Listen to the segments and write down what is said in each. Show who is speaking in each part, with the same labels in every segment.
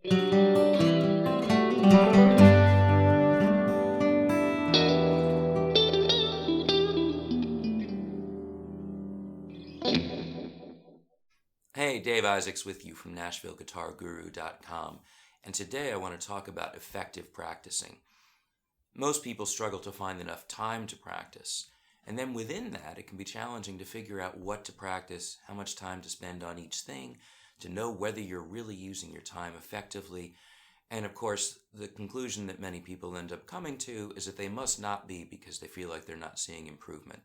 Speaker 1: Hey, Dave Isaacs with you from NashvilleGuitarGuru.com, and today I want to talk about effective practicing. Most people struggle to find enough time to practice, and then within that it can be challenging to figure out what to practice, how much time to spend on each thing, to know whether you're really using your time effectively, and of course the conclusion that many people end up coming to is that they must not be because they feel like they're not seeing improvement.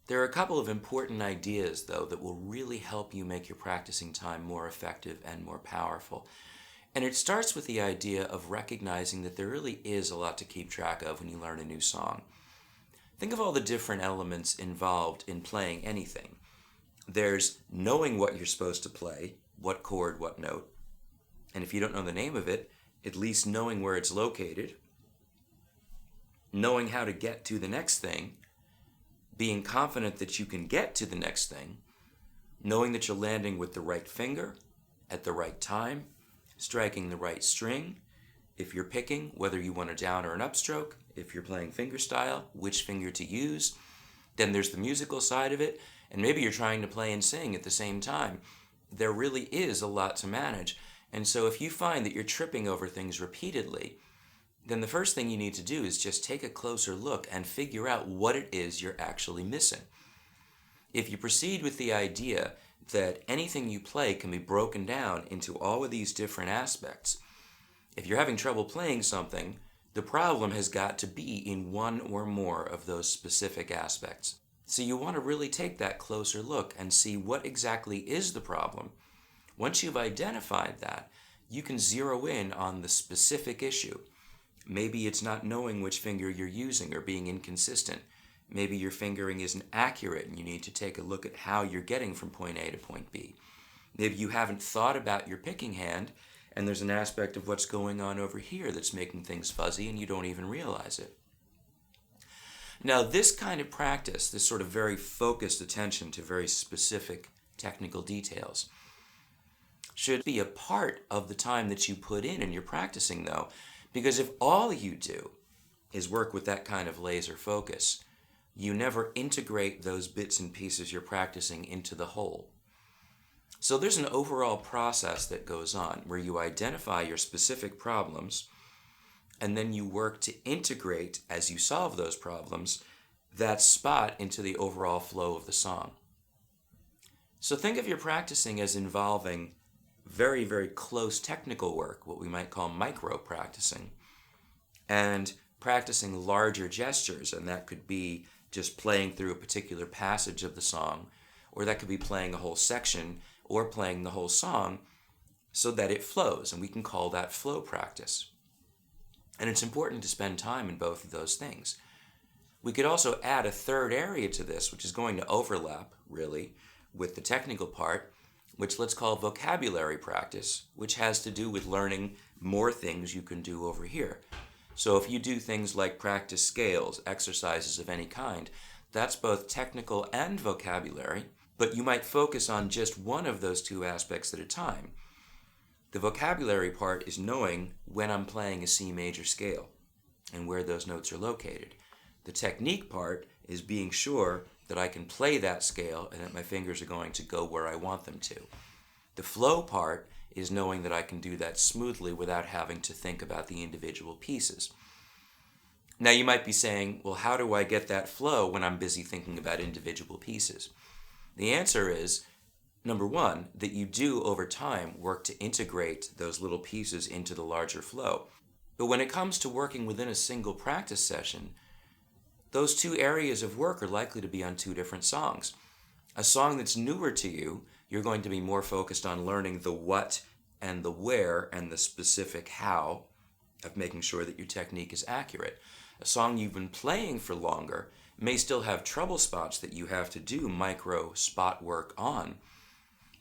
Speaker 1: There are a couple of important ideas, though, that will really help you make your practicing time more effective and more powerful. And it starts with the idea of recognizing that there really is a lot to keep track of when you learn a new song. Think of all the different elements involved in playing anything. There's knowing what you're supposed to play, what chord, what note. And if you don't know the name of it, at least knowing where it's located, knowing how to get to the next thing, being confident that you can get to the next thing, knowing that you're landing with the right finger, at the right time, striking the right string, if you're picking, whether you want a down or an upstroke, if you're playing fingerstyle, which finger to use. Then there's the musical side of it, and maybe you're trying to play and sing at the same time. There really is a lot to manage, and so if you find that you're tripping over things repeatedly, then the first thing you need to do is just take a closer look and figure out what it is you're actually missing. If you proceed with the idea that anything you play can be broken down into all of these different aspects, if you're having trouble playing something, the problem has got to be in one or more of those specific aspects. So you want to really take that closer look and see what exactly is the problem. Once you've identified that, you can zero in on the specific issue. Maybe it's not knowing which finger you're using or being inconsistent. Maybe your fingering isn't accurate and you need to take a look at how you're getting from point A to point B. Maybe you haven't thought about your picking hand and there's an aspect of what's going on over here that's making things fuzzy and you don't even realize it. Now, this kind of practice, this sort of very focused attention to very specific technical details, should be a part of the time that you put in your practicing, though, because if all you do is work with that kind of laser focus, you never integrate those bits and pieces you're practicing into the whole. So there's an overall process that goes on where you identify your specific problems and then you work to integrate, as you solve those problems, that spot into the overall flow of the song. So think of your practicing as involving very, very close technical work, what we might call micro practicing, and practicing larger gestures, and that could be just playing through a particular passage of the song, or that could be playing a whole section or playing the whole song so that it flows, and we can call that flow practice. And it's important to spend time in both of those things. We could also add a third area to this, which is going to overlap, really, with the technical part, which let's call vocabulary practice, which has to do with learning more things you can do over here. So if you do things like practice scales, exercises of any kind, that's both technical and vocabulary, but you might focus on just one of those two aspects at a time. The vocabulary part is knowing when I'm playing a C major scale and where those notes are located. The technique part is being sure that I can play that scale and that my fingers are going to go where I want them to. The flow part is knowing that I can do that smoothly without having to think about the individual pieces. Now you might be saying, well, how do I get that flow when I'm busy thinking about individual pieces? The answer is, number one, that you do over time work to integrate those little pieces into the larger flow. But when it comes to working within a single practice session, those two areas of work are likely to be on two different songs. A song that's newer to you, you're going to be more focused on learning the what and the where and the specific how of making sure that your technique is accurate. A song you've been playing for longer may still have trouble spots that you have to do micro spot work on.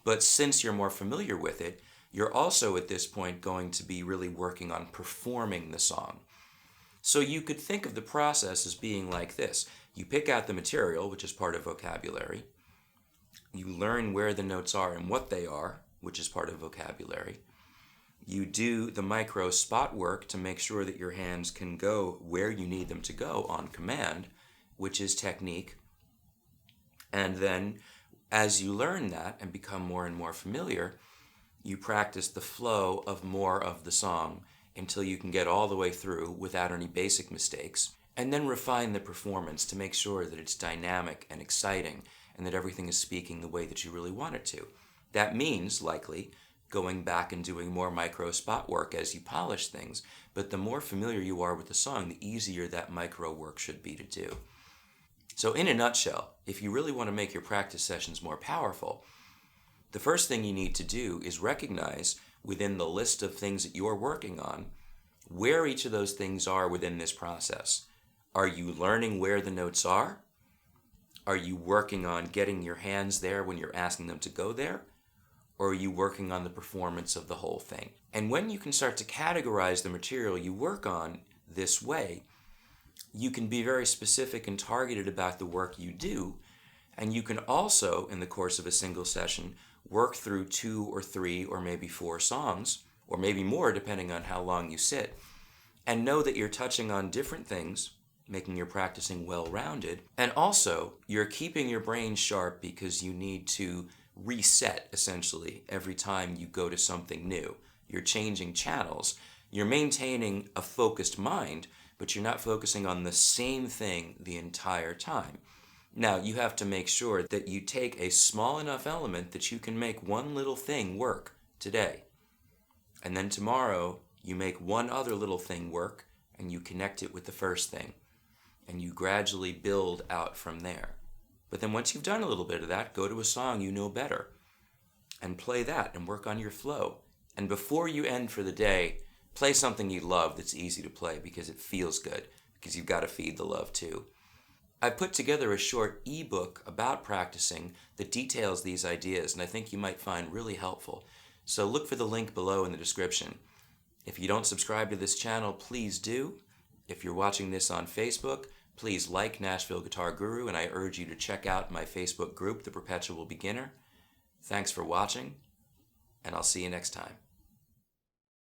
Speaker 1: But since you're more familiar with it, you're also at this point going to be really working on performing the song. So you could think of the process as being like this. You pick out the material, which is part of vocabulary. You learn where the notes are and what they are, which is part of vocabulary. You do the micro spot work to make sure that your hands can go where you need them to go on command, which is technique. And then as you learn that and become more and more familiar, you practice the flow of more of the song until you can get all the way through without any basic mistakes, and then refine the performance to make sure that it's dynamic and exciting and that everything is speaking the way that you really want it to. That means, likely, going back and doing more micro spot work as you polish things, but the more familiar you are with the song, the easier that micro work should be to do. So in a nutshell, if you really want to make your practice sessions more powerful, the first thing you need to do is recognize within the list of things that you're working on where each of those things are within this process. Are you learning where the notes are? Are you working on getting your hands there when you're asking them to go there? Or are you working on the performance of the whole thing? And when you can start to categorize the material you work on this way, you can be very specific and targeted about the work you do, and you can also, in the course of a single session, work through 2 or 3 or maybe 4 songs, or maybe more depending on how long you sit, and know that you're touching on different things, making your practicing well-rounded, and also you're keeping your brain sharp because you need to reset, essentially, every time you go to something new. You're changing channels. You're maintaining a focused mind, but you're not focusing on the same thing the entire time. Now, you have to make sure that you take a small enough element that you can make one little thing work today. And then tomorrow, you make one other little thing work, and you connect it with the first thing. And you gradually build out from there. But then once you've done a little bit of that, go to a song you know better and play that and work on your flow. And before you end for the day, play something you love that's easy to play because it feels good, because you've got to feed the love too. I put together a short ebook about practicing that details these ideas, and I think you might find really helpful. So look for the link below in the description. If you don't subscribe to this channel, please do. If you're watching this on Facebook, please like Nashville Guitar Guru, and I urge you to check out my Facebook group, The Perpetual Beginner. Thanks for watching, and I'll see you next time.